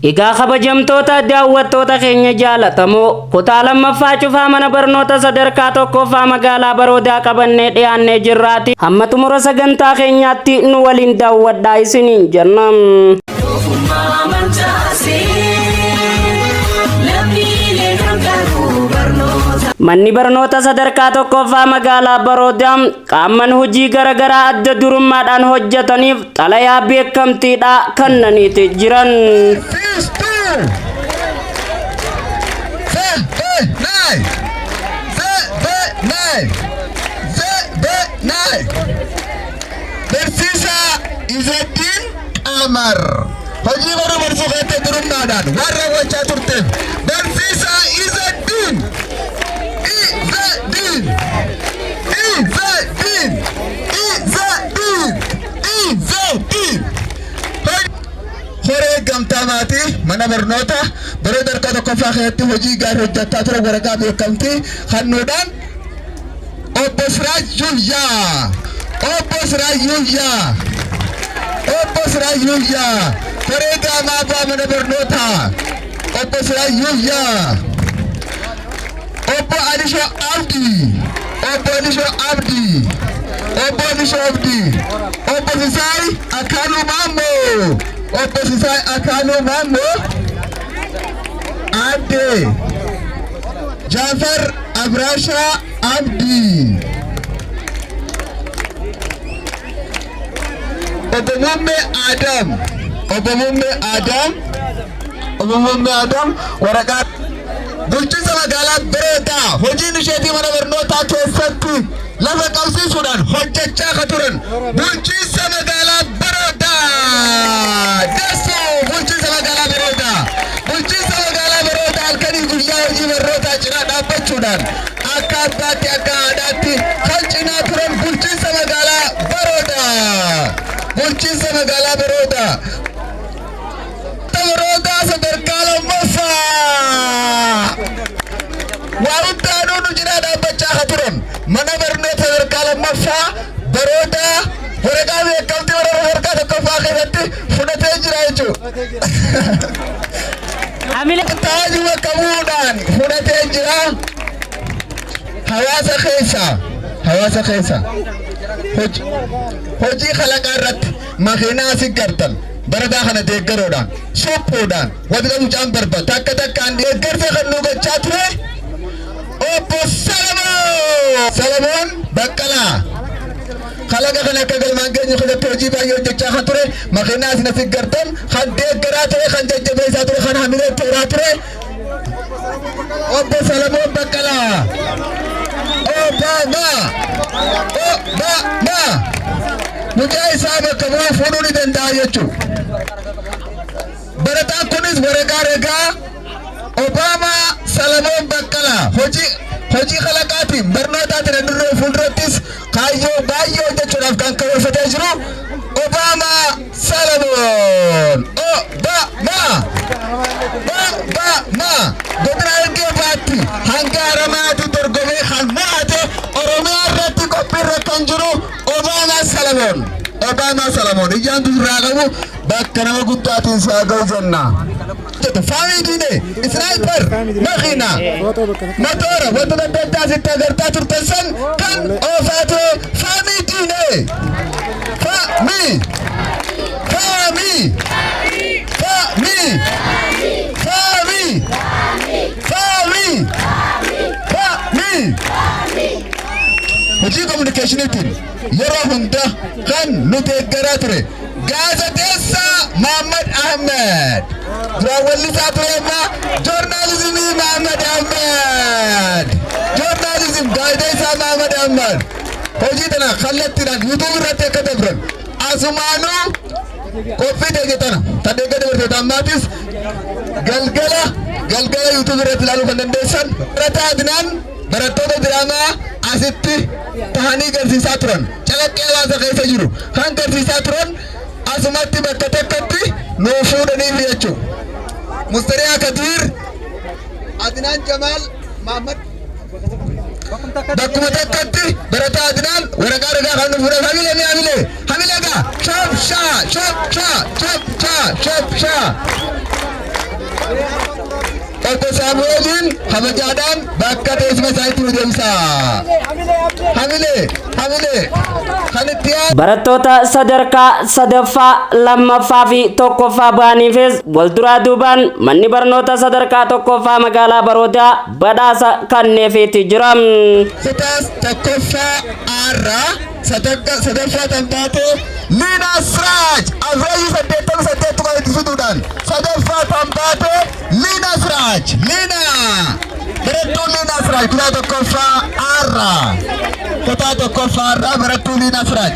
Egaa kabajamtoota daawwattoota keenya jaalatamoo kutaa lammaffaa cufaa mana barnoota sadarkaa tokkoffaa magaalaa Baroodaa qabannee dhiyaannee jirraati. Hamma xumura sagantaa keenyaatti nu waliin daawwadhaa isiniin jennam. Manni barnoota sadarkaa tokkoffaa magaalaa Baroodaa qaamman hojii garaagaraa adda durummaadhaan hojjetaniif xalayaa beekamtiidhaa kennaniiti jiran. Barsiisaa Izzeddin Qamar hojii barumsa durummaadhaan warra hojjechaa turteef barsiisaa Izzeddin Horee gamtaa maatii mana barnoota Baroodaa sadarkaa tokkoffaa keessatti hojii gaarii hojjechaa ture waraqaa beekamtii kennuudhaan Obbo Siraaj Yuyyaa horee gaamaa abbaa mana barnootaa Obbo Siraaj Yuyyaa Obbo Alisho Abdi Obbo Sisai Akanu Mammo Ade Jafar Abrasha Abdi Obbo Mumme Adam waraqaa bulchiinsa magaalaa Baroodaa hojiin isheetii mana barnootaa keessatti lafa qabsiisuudhaan hojjechaa kan turan bulchiinsa magaalaa Baroodaa bulchiinsa magaalaa Baroodaa halkanii guyyaa hojii barnootaa cinaa dhaabbachuudhaan akka abbaatti akka haadhaatti kan cinaa turan bulchiinsa magaalaa Baroodaa sadarkaa lammaffaa waa hundaanuu nu cinaa dhaabbachaa kan turan mana barnoota sadarkaa lammaffaa Baroodaa waraqaa beekamtii warra sadarkaa tokkoffaa keessatti fudhatee jira jechuudha. Taajuma qabuudhaan fudhatee jira hawaasa keessa hojii kalaqaa irratti makiinaa si gartan barataa kana deeggaruudhaan suphuudhaan wanti mucaan barbaadu takka takkaan deeggarsa kan nu gochaa ture Obbo Salamoon Baqqalaa kalaqa kana akka galmaan keenya keessatti hojii baay'ee hojjechaa kan ture makiinaa isin asi gartan kan deeggaraa ture kan jajjabeessaa ture kan hamilee tooraa ture Obbo Salamoon Baqqalaa Obama mucaa isaa bakka bu'aa fuudhuu ni danda'a jechuudha. Barataan kunis waraqaa ragaa Obama Salamoon Baqqalaa hojii kalaqaatiin barnootaatiin duree fuuldurattis kaayyoo baay'ee hojjechuudhaaf kan karoorfatee jiru Obama Salamoon godina Harargee baatti hanga Haramaatti dorgomee kan mo'ate Oromiyaa irratti qophiirra kan jiru Obama Salamoon ijaan durraa qabu bakka nama guddaatiin isaa ga'u jenna. Faamii diinee Sniper makiinaa motora wantoota adda addaa sitti agartaa turtan san kan oofaate faamii diinee hojii kominikeeshiniitiin yeroo hunda kan nu deeggaraa ture gaazexeessaa Muhammad Ahmed duraan wallisaa ture amma joornaalizimii Muhammad Ahmed gaazexeessaa Muhammad Ahmed hojii tana kallattiidhaan yuutuub irratti akka dabran asumaanuu qophii deeggetana ta deegga dabartoota ammaatis galgala yuutuub irratti ilaaluu kan dandeessan barataa Adnaan barattoota diraamaa asitti tahanii garsiisaa turan calaqqee hawaasa keessa jiru kan garsiisaa turan asumatti bakka tokkotti nuu fuudhaniif jechuudha. Mustariyaa Kadiir Adnaan Jamaal Muhammad bakkuma tokkotti barataa Adnaan waraqaa ragaa kan nu fuudhan hamilee gaa shop shaa obbo Saamu'eeliin habajaadhaan bakka teessuma isaatti nu deemsa. Hamilee kan itti barattoota sadarkaa sadaffaa lammaffaa fi tokkoffaa ba'aniifis walduraa duubaan manni barnoota sadarkaa tokkoffaa magaalaa Baroodaa badhaasa kenneefii jira. Kutaas tokkoffaa Aarraa sadaffaa Tambaatoo Liina Siraaj Afreeyyii 88 kan itti fiduudhaan sadaffaa Tambaatoo Liina Siraaj barattuu Liina Siraaj kutaa tokkoffaa Aarraa barattuu Liina Siraaj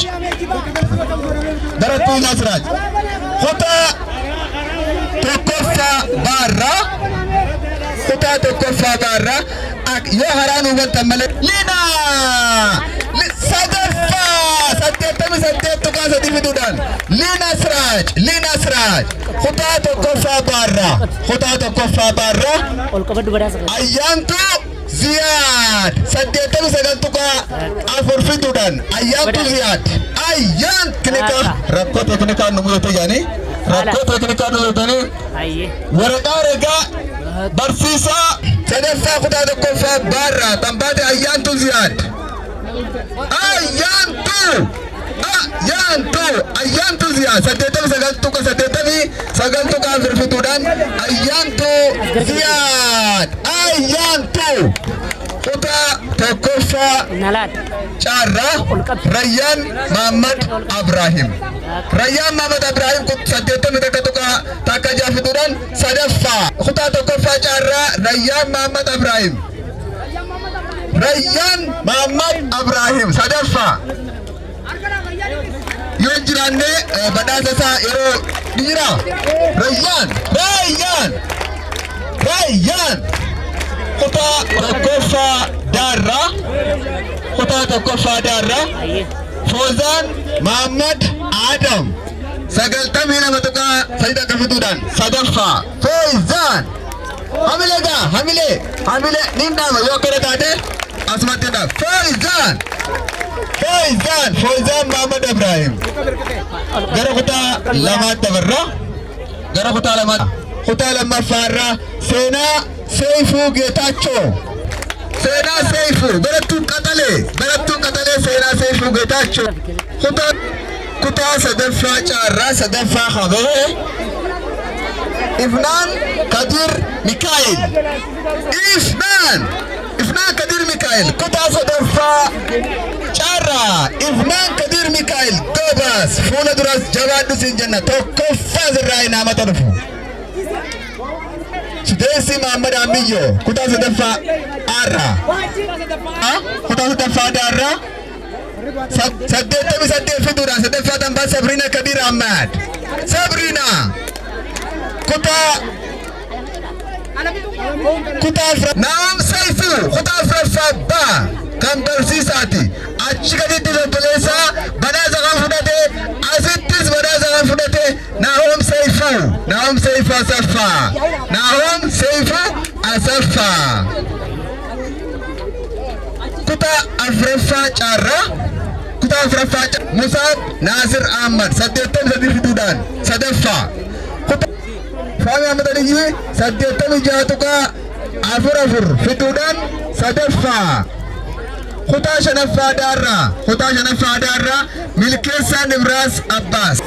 kutaa tokkoffaa Baarraa yoo haraan hubantan malee Liina sadaffaa 88 tuqaa sadii fiduudhaan Liina Siraaj kutaa tokkoffaa Baarraa Ayyaantuu Ziyaad 89 tuqaa afur fiduudhaan Ayyaantuu Ziyaad rakkoo teknikaa nu mudate waraqaa ragaa barsiisaa sadaffaa kutaa tokkoffaa Baarraa Tambaatee Ayyaantuu Ziyaad Ayyaantuu Ziyaad 89 tuqaa afur fiduudhaan Ayyaantuu Ziyaad kutaa tokkoffaa Caarraa Rayyaan Mahammad Abraahim 81 tuqaa takka ja'a fiduudhaan sadaffaa kutaa tokkoffaa Caarraa Rayyaan Mahammad Abraahim sadaffaa yoo jiraanne badhaasa isaa yeroo dhiira Rayyaan kutaa tokkoffaa Daarraa Foozaan Mahammad Adam 92 tuqaa sadii takka fiduudhaan sadaffaa Foozaan hamilee nindaama yoo akkana taate asumatti hidha Foozaan Mahammad Ibrahim gara kutaa lamaatti dabarra kutaa lammaffaarraa Seenaa Seifuu Geetaachoo barattuun qaxalee Seenaa Seifuu Geetaachoo kutaa sadaffaa Caarraa sadaffaa Habee Ifnaan Kadir Mikaa'el kutaa sadaffaa Caarraa Ifnaan Kadir Mikaa'el Gobaas fuula duras jabaadhu siin jenna tokkoffaa sirraa inaamata dhufu. Sudeessi Mahammad Amiyyo kutaa sadaffaa Aarraa kutaa sadaffaa Daarraa 88 fiduudhaan sadaffaa Tambaa Sabriina Kadir Ahmad Naam Saifuu kutaa afuraffaa Baa kan barsiisaati achi gaditti obboleessaa badhaasa kan fudhate asittis badhaasa kan fudhate Naam Saifuu Asaffaa kutaa afuraffaa Caarraa Musaab Naasir Ahmad 83 fiduudhaan sadaffaa Faami Ahmad Aliyyi 86 tuqaa afur fiduudhaan sadaffaa kutaa shanaffaa Daarraa Milkeessaa Nibraas Abbaas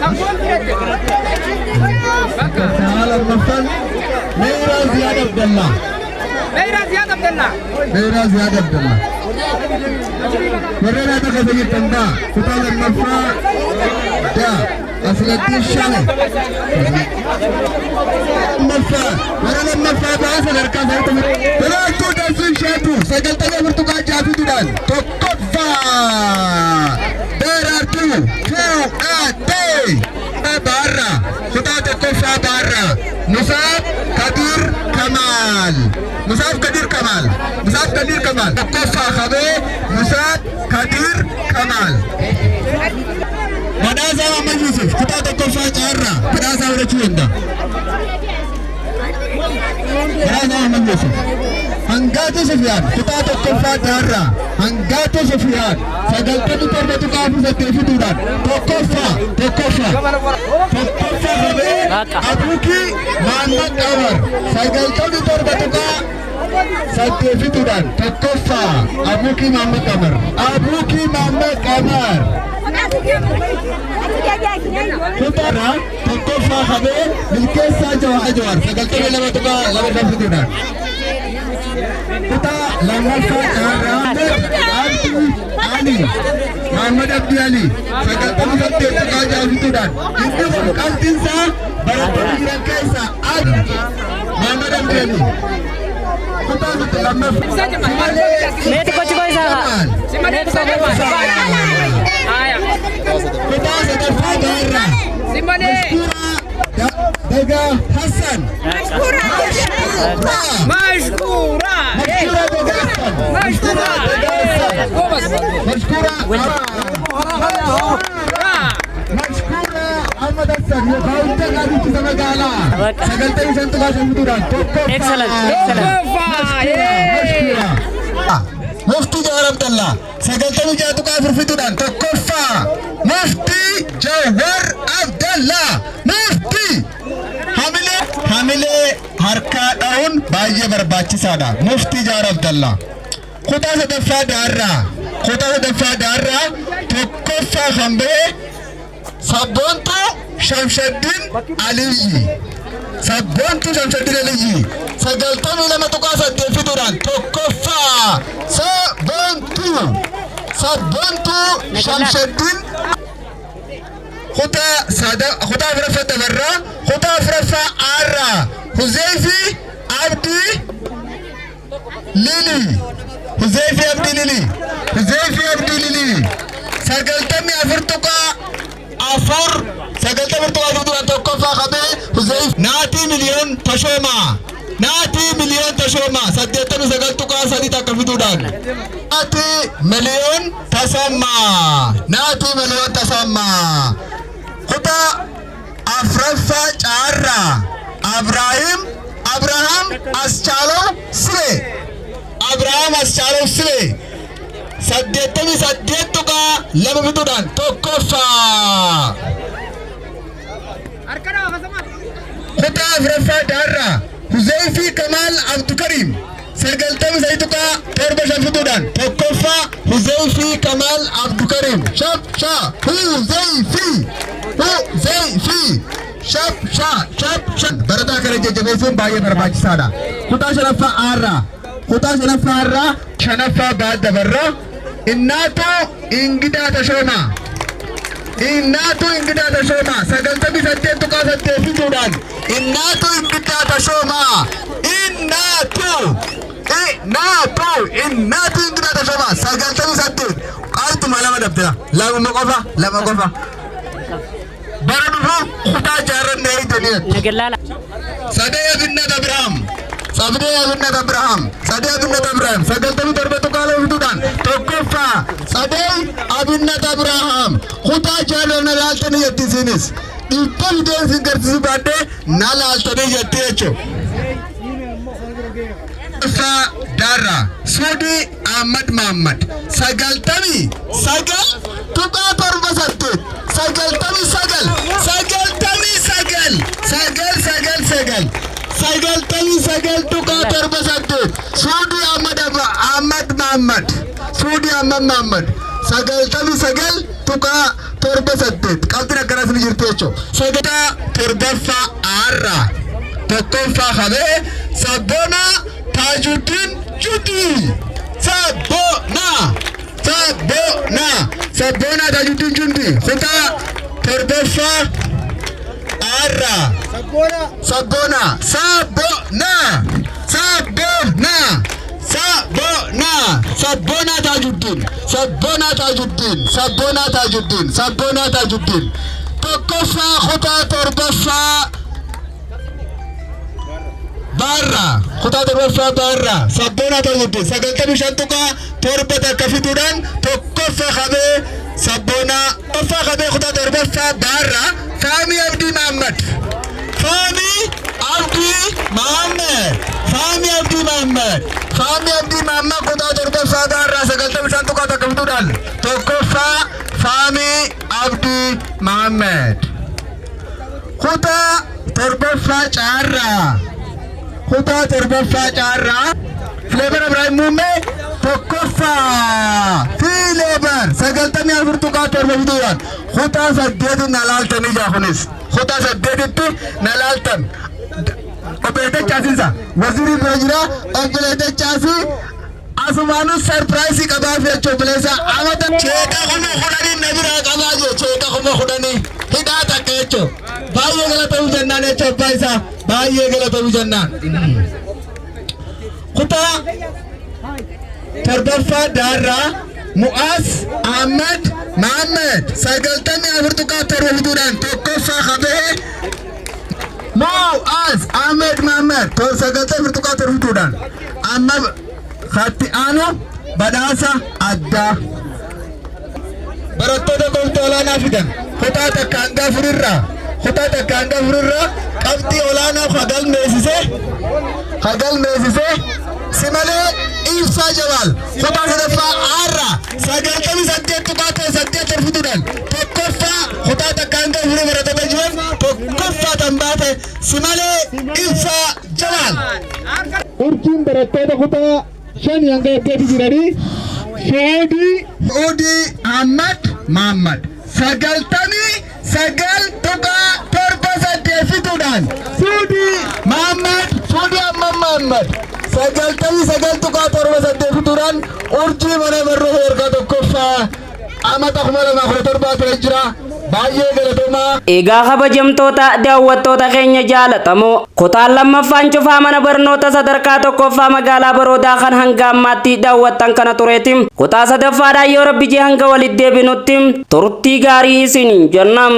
Meeraa Ziyaad Abdallah warreen haata keessa jirtan baa kutaa lammaffaa asirratti shame warra lammaffaa baa sadarkaa barattuu Dansuun Sheetuu 90 tuqaa ja'a fiduudhaan tokkoffaa Daraartuu Fuudhatee Baarraa kutaa tokkoffaa Baarraa Musaab Kadir Kamaal tokkoffaa Habee Musaab Kadir Kamaal badhaasaa Mahammad Yusuf kutaa tokkoffaa Caarraa badhaasaa fudhachuu danda'a. Badhaasaa Mahammad Yusuf Hangaatu Sufiyaan kutaa tokkoffaa Daarraa Hangaatu Sufiyaan sagaltamii torba tuqaa fi saddeetiidhaan tokkoffaa qabee Abuukii Maammed Qamar sagaltamii torba tuqaa saddeetiidhaan tokkoffaa Abuukii Maammed Qamar kutaarraa tokkoffaa qabee milkeessaa Jawaar sagaltamii lama tuqaa lama saddeetiidhaan kutaa lammaffaa Daarraa Muhammad Abdi Ali sagaltamii saddeet tuqaa jaafituudhaan inni kun qalbiinsaa barattoota jiran keessaa Muhammad Abdi Ali kutaa lammaffaa Meeti kochi ko isa ka. kutaa sadaffaa Daarraa Daga Hassan Mashkura Ahmad Hassan yookaan gaariitti sama gaalaa sagaltamii shan tuqaa shantuudhaan Excellent. Muftii Jawaar Abdallaa sagaltamii jaha tuqaa afurfituudhaan tokkoffaa Muftii Jawaar Abdallaa hamilee harkaa dha'uun baay'ee barbaachisaadha. Muftii Jawaar Abdallaa kutaa sadaffaa Daarraa tokkoffaa kan ba'e sabboontuu Shamshaddin Aliyyi sagaltamii lama tuqaa saddeetiidhaan tokkoffaa sabboontuu Shamshaddin kutaa afuraffaa Dabarraa kutaa afuraffaa Aarraa Huzeyfi Abdi Lili sagaltamii afur tuqaa afurtuudhaan tokkoffaa qabee Huzeyf Naatii Miliyoon Tashoomaa saddeettamii sagal tuqaa sadii takka fituudhaan Naatii Miliyoon Tasammaa kutaa afuraffaa Caarraa Abrahaam Aschaalaw Siree saddeettamii saddeet tuqaa lama fituudhaan tokkoffaa kutaa afuraffaa Daarraa Huzeyfi Kamaal Abdukariim sagaltamii sadii tuqaa torba shan fituudhaan tokkoffaa Huzeyfi Kamaal Abdukariim barataa kana jajjabeessuun baay'ee barbaachisaadha. Kutaa shanaffaa Aarraa shanaffaa Dabarraa Innaatu Ingidaa Tashoomaa sagaltamii saddeet tuqaa saddeetituudhaan Innaatu Ingidaa Tashoomaa sagaltamii saddeet qaalituma lama dabdira lama qofa bara dhufu kutaa jaarranne eeyitaniidha. Nagellala. Sadee Abinnat Abrahaam sagaltamii torba tuqaa lama fituudhaan tokkoffaa Sadee Abinnat Abrahaam kutaa jaarranne laaltanii jetti isinis dhibba fideen isin garsiisu baadhee na laaltanii jetti jechuudha. Daarraa Suudii Ahmad Mahammad sagaltamii sagal tuqaa torba saddeet sagaltamii sagal tuqaa torba saddeet Suudii Ahmad Mahammad sagaltamii sagal tuqaa torba saddeet qabxiin akkanaas ni jirti jechuudha. Sagantaa torbaffaa Aarraa tokkoffaa qabee Sabboonaa Taajuddin Judii Sabboonaa Taajuddin Judii kutaa torbaffaa Aarraa Sabboonaa Taajuddin tokkoffaa kutaa torbaffaa Baarraa Sabboonaa Taajuddin sagaltamii shan tuqaa torba takka fituudhaan tokkoffaa qabee Sabboonaa kutaa torbaffaa Baarraa Faamii Abdii Mahammad Faamii Abdii Faami Abdii Maammaa kutaa torbaffaa gaarraa 95 tuqaa takkamtuudhaan tokkoffaa Faami Abdii Maammed. Kutaa torbaffaa Caarraa. Kutaa torbaffaa Caarraa Fileebar Ibrahim Muummee tokkoffaa Fileebar 94 tuqaa torbaftuudhaan kutaa 8 na laaltanii jaakunis kutaa 8tti na laaltan. Obboleettii Chaasiinsa waziri bira jira. Obboleettii Chaasii asumaanus sarpiraayisii qabaa fi jechuun obboleessa amata cheeqa kuma kudhanii na biraa qabaa jee cheeqa kuma kudhanii hidhaa takka jechuun baay'ee galatoomuu jennaan jechuun abbaa isaa baay'ee galatoomuu jennaan. Kutaa torbaffaa Daarraa Mu'aaz Ahmed Mahammed 94 tuqaa torbaftuudhaan tokkoffaa qabee Mu'aaz Ahmed Mahammed 94 tuqaa torbaftuudhaan amma Khatti Aanu badhaasa addaa barattoota gooftaa olaanaa fidan kutaa takka hanga afurirraa qabxii olaanaa hagalmeessisee simalee Ibsaa Jawaal kutaa sadaffaa Aarraa 98 tuqaa 8 torbaftuudhaan tokkoffaa kutaa takka hanga afurii barattoota jiran tokkoffaa tan baate simalee Ibsaa Jawaal. Urjiin barattoota kutaa 5 hanga 8 jiranii Saudi Ahmad Muhammad 99 tuqaa 7 Saudi Ahmad Muhammad 99 tuqaa 7 urjii mana barnoota ergaa tokkoffaa amata 2017 jira. Baay'ee galatoomaa. Egaa kabajamtoota daawwattoota keenya jaalatamoo kutaan lammaffaan cufaa mana barnoota sadarkaa tokkoffaa magaalaa Baroodaa kan hanga ammaatti daawwattan kana tureetim. Kutaa sadaffaadhaan yoo rabbi jee hanga walitti deebinutti turtii gaarii isiniin jennam.